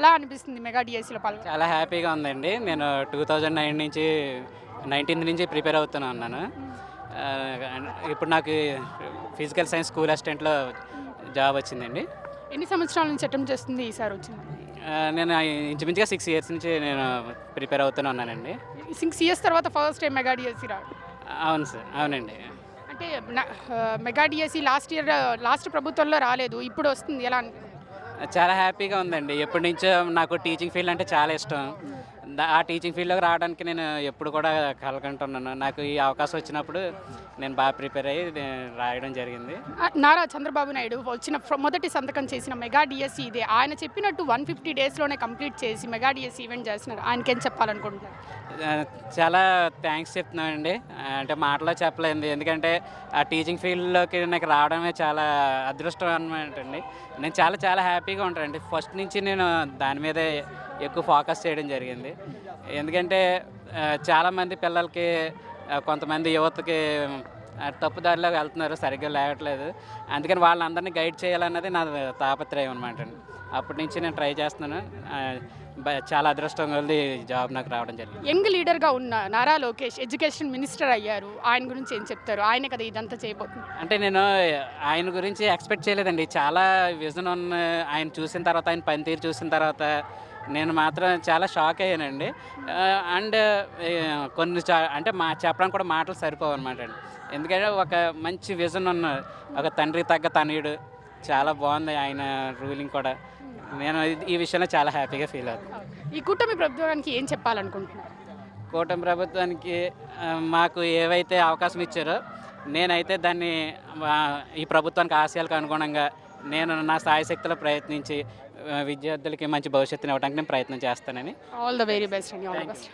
ఎలా అనిపిస్తుంది మెగా డిఎస్సిలో పాల్గొని? చాలా హ్యాపీగా ఉందండి. నేను 2009 నుంచి 19 నుంచి ప్రిపేర్ అవుతూనే ఉన్నాను. ఇప్పుడు నాకు ఫిజికల్ సైన్స్ స్కూల్ అసిస్టెంట్లో జాబ్ వచ్చిందండి. ఎన్ని సంవత్సరాల నుంచి అటెంప్ట్ చేస్తుంది ఈసారి వచ్చింది? నేను ఇంచుమించుగా 6 ఇయర్స్ నుంచి నేను ప్రిపేర్ అవుతూనే ఉన్నానండి. 6 ఇయర్స్ తర్వాత ఫస్ట్ టైం మెగా డిఎస్సి రావడం. అవును సార్, అవునండి. అంటే మెగా డిఎస్సి లాస్ట్ ప్రభుత్వంలో రాలేదు, ఇప్పుడు వస్తుంది, ఎలా అనిపిస్తుంది? చాలా హ్యాపీగా ఉందండి. ఎప్పటి నుంచో నాకు టీచింగ్ ఫీల్డ్ అంటే చాలా ఇష్టం. ఆ టీచింగ్ ఫీల్డ్లోకి రావడానికి నేను ఎప్పుడు కూడా కలకంటున్నాను. నాకు ఈ అవకాశం వచ్చినప్పుడు నేను బాగా ప్రిపేర్ అయ్యి రాయడం జరిగింది. నారా చంద్రబాబు నాయుడు వచ్చిన మొదటి సంతకం చేసిన మెగా డిఎస్సి ఇదే. ఆయన చెప్పినట్టు 150 డేస్లోనే కంప్లీట్ చేసి మెగా డిఎస్సి ఈవెంట్ చేస్తున్నారు. ఆయనకేం చెప్పాలనుకుంటున్నారు? చాలా థ్యాంక్స్ చెప్తున్నానండి. అంటే మాటలో చెప్పలేదు, ఎందుకంటే ఆ టీచింగ్ ఫీల్డ్లోకి నాకు రావడమే చాలా అదృష్టం అన్నమాట అండి. నేను చాలా చాలా హ్యాపీగా ఉంటానండి. ఫస్ట్ నుంచి నేను దాని మీదే ఎక్కువ ఫోకస్ చేయడం జరిగింది. ఎందుకంటే చాలామంది పిల్లలకి, కొంతమంది యువతకి తప్పుదారిలో వెళ్తున్నారు, సరిగ్గా లేవట్లేదు. అందుకని వాళ్ళందరినీ గైడ్ చేయాలన్నది నా తాపత్రయం అనమాట అండి. అప్పటి నుంచి నేను ట్రై చేస్తున్నాను. చాలా అదృష్టం కొద్ది జాబ్ నాకు రావడం జరిగింది. యంగ్ లీడర్గా ఉన్న నారా లోకేష్ ఎడ్యుకేషన్ మినిస్టర్ అయ్యారు. ఆయన గురించి ఏం చెప్తారు? ఆయనే కదా ఇదంతా చేయబోతుంది. అంటే నేను ఆయన గురించి ఎక్స్పెక్ట్ చేయలేదండి. చాలా విజన్ ఉన్న ఆయన చూసిన తర్వాత, ఆయన పనితీరు చూసిన తర్వాత నేను మాత్రం చాలా షాక్ అయ్యానండి. అండ్ కొన్ని అంటే చెప్పడానికి కూడా మాటలు సరిపోవు అనమాట అండి. ఎందుకంటే ఒక మంచి విజన్ ఉన్న ఒక తండ్రికి తగ్గ తనయుడు. చాలా బాగుంది ఆయన రూలింగ్ కూడా. నేను ఈ విషయంలో చాలా హ్యాపీగా ఫీల్ అవుతాను. ఈ కూటమి ప్రభుత్వానికి ఏం చెప్పాలనుకుంటున్నారు? కూటమి ప్రభుత్వానికి మాకు ఏవైతే అవకాశం ఇచ్చారో నేనైతే దాన్ని ఈ ప్రభుత్వానికి ఆశయాలకు అనుగుణంగా నేను నా సాయశక్తిలో ప్రయత్నించి విద్యార్థులకి మంచి భవిష్యత్తుని ఇవ్వడానికి నేను ప్రయత్నం చేస్తానని. ఆల్ ద వెరీ బెస్ట్ అండి. All the best.